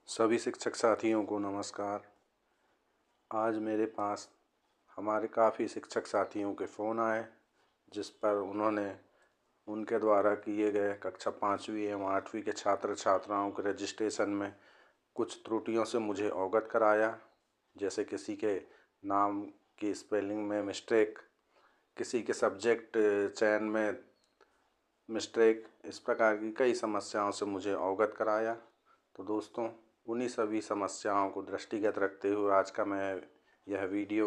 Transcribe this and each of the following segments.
सभी शिक्षक साथियों को नमस्कार। आज मेरे पास हमारे काफ़ी शिक्षक साथियों के फ़ोन आए जिस पर उन्होंने उनके द्वारा किए गए कक्षा 5वीं एवं 8वीं के छात्र छात्राओं के रजिस्ट्रेशन में कुछ त्रुटियों से मुझे अवगत कराया। जैसे किसी के नाम की स्पेलिंग में मिस्टेक, किसी के सब्जेक्ट चयन में मिस्टेक, इस प्रकार की कई समस्याओं से मुझे अवगत कराया। तो दोस्तों, उन्हीं सभी समस्याओं को दृष्टिगत रखते हुए आज का मैं यह वीडियो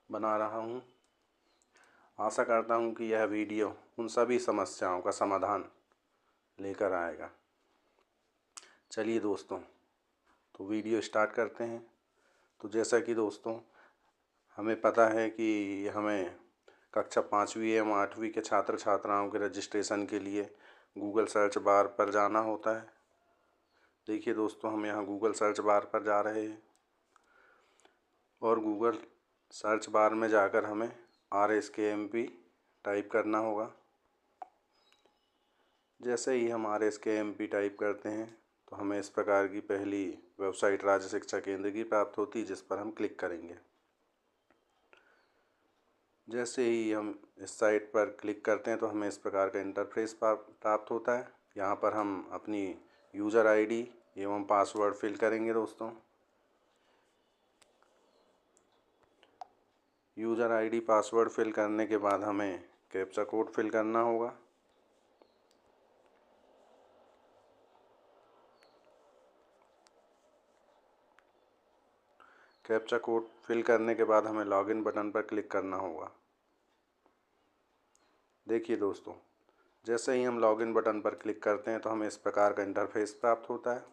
बना रहा हूँ। आशा करता हूँ कि यह वीडियो उन सभी समस्याओं का समाधान लेकर आएगा। चलिए दोस्तों, तो वीडियो स्टार्ट करते हैं। तो जैसा कि दोस्तों हमें पता है कि हमें कक्षा 5वीं एवं 8वीं के छात्र छात्राओं के रजिस्ट्रेशन के लिए गूगल सर्च बार पर जाना होता है। देखिए दोस्तों, हम यहाँ गूगल सर्च बार पर जा रहे हैं और गूगल सर्च बार में जाकर हमें RSKMP टाइप करना होगा। जैसे ही हम RSKMP टाइप करते हैं तो हमें इस प्रकार की पहली वेबसाइट राज्य शिक्षा केंद्र की प्राप्त होती है, जिस पर हम क्लिक करेंगे। जैसे ही हम इस साइट पर क्लिक करते हैं तो हमें इस प्रकार का इंटरफेस प्राप्त होता है। यहाँ पर हम अपनी यूज़र ID एवं पासवर्ड फिल करेंगे दोस्तों। यूज़र ID पासवर्ड फिल करने के बाद हमें कैप्चा कोड फिल करना होगा। कैप्चा कोड फिल करने के बाद हमें लॉगिन बटन पर क्लिक करना होगा। देखिए दोस्तों, जैसे ही हम लॉगिन बटन पर क्लिक करते हैं तो हमें इस प्रकार का इंटरफेस प्राप्त होता है।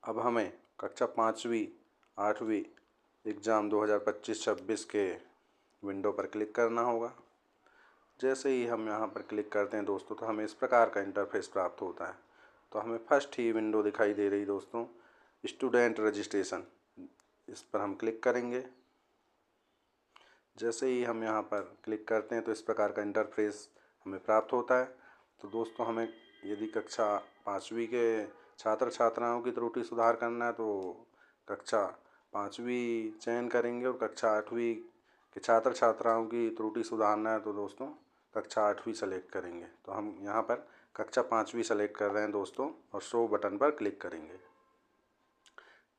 अब हमें कक्षा 5वीं 8वीं एग्ज़ाम 2025-26 के विंडो पर क्लिक करना होगा। जैसे ही हम यहाँ पर क्लिक करते हैं दोस्तों तो हमें इस प्रकार का इंटरफेस प्राप्त होता है। तो हमें फर्स्ट ही विंडो दिखाई दे रही दोस्तों, स्टूडेंट रजिस्ट्रेशन, इस पर हम क्लिक करेंगे। जैसे ही हम यहाँ पर क्लिक करते हैं तो इस प्रकार का इंटरफेस हमें प्राप्त होता है। तो दोस्तों, हमें यदि कक्षा 5वीं के छात्र छात्राओं की त्रुटि सुधार करना है तो कक्षा 5वीं चयन करेंगे, और कक्षा 8वीं के छात्र छात्राओं की त्रुटि सुधारना है तो दोस्तों कक्षा 8वीं सेलेक्ट करेंगे। तो हम यहाँ पर कक्षा 5वीं सेलेक्ट कर रहे हैं दोस्तों और शो बटन पर क्लिक करेंगे।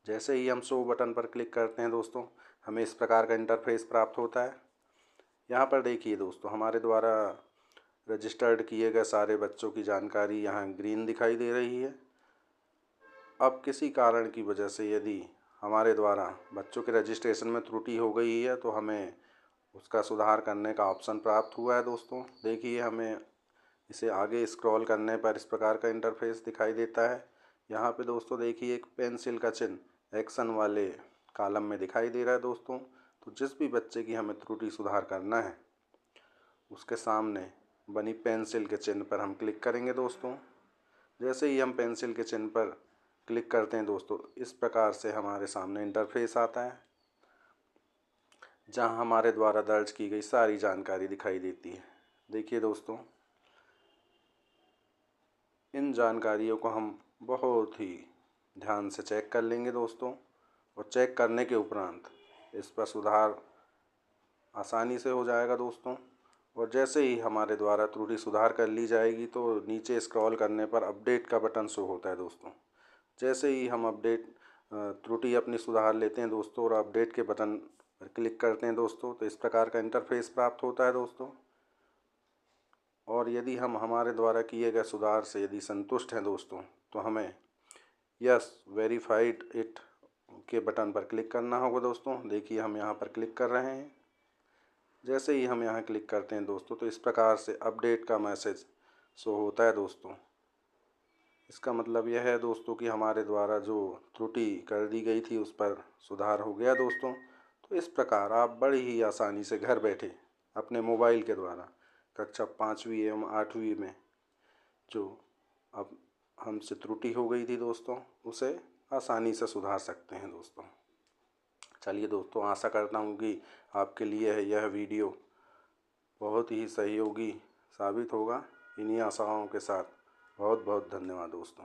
जैसे ही हम शो बटन पर क्लिक करते हैं दोस्तों, हमें इस प्रकार का इंटरफेस प्राप्त होता है। यहाँ पर देखिए दोस्तों, हमारे द्वारा रजिस्टर्ड किए गए सारे बच्चों की जानकारी यहाँ ग्रीन दिखाई दे रही है। अब किसी कारण की वजह से यदि हमारे द्वारा बच्चों के रजिस्ट्रेशन में त्रुटि हो गई है तो हमें उसका सुधार करने का ऑप्शन प्राप्त हुआ है दोस्तों। देखिए, हमें इसे आगे स्क्रॉल करने पर इस प्रकार का इंटरफेस दिखाई देता है। यहाँ पे दोस्तों देखिए, एक पेंसिल का चिन्ह एक्शन वाले कॉलम में दिखाई दे रहा है दोस्तों। तो जिस भी बच्चे की हमें त्रुटि सुधार करना है उसके सामने बनी पेंसिल के चिन्ह पर हम क्लिक करेंगे दोस्तों। जैसे ही हम पेंसिल के चिन्ह पर क्लिक करते हैं दोस्तों, इस प्रकार से हमारे सामने इंटरफेस आता है जहां हमारे द्वारा दर्ज की गई सारी जानकारी दिखाई देती है। देखिए दोस्तों, इन जानकारियों को हम बहुत ही ध्यान से चेक कर लेंगे दोस्तों, और चेक करने के उपरांत इस पर सुधार आसानी से हो जाएगा दोस्तों। और जैसे ही हमारे द्वारा त्रुटि सुधार कर ली जाएगी तो नीचे स्क्रॉल करने पर अपडेट का बटन शो होता है दोस्तों। जैसे ही हम त्रुटि अपनी सुधार लेते हैं दोस्तों और अपडेट के बटन पर क्लिक करते हैं दोस्तों, तो इस प्रकार का इंटरफेस प्राप्त होता है दोस्तों। और यदि हम हमारे द्वारा किए गए सुधार से यदि संतुष्ट हैं दोस्तों तो हमें यस वेरीफाइड इट के बटन पर क्लिक करना होगा दोस्तों। देखिए, हम यहाँ पर क्लिक कर रहे हैं। जैसे ही हम यहाँ क्लिक करते हैं दोस्तों तो इस प्रकार से अपडेट का मैसेज शो होता है दोस्तों। इसका मतलब यह है दोस्तों कि हमारे द्वारा जो त्रुटि कर दी गई थी उस पर सुधार हो गया दोस्तों। तो इस प्रकार आप बड़ी ही आसानी से घर बैठे अपने मोबाइल के द्वारा कक्षा 5वीं एवं 8वीं में जो अब हमसे त्रुटि हो गई थी दोस्तों, उसे आसानी से सुधार सकते हैं दोस्तों। चलिए दोस्तों, आशा करता हूँ कि आपके लिए यह वीडियो बहुत ही सहयोगी साबित होगा। इन्हीं आशाओं के साथ बहुत बहुत धन्यवाद दोस्तों।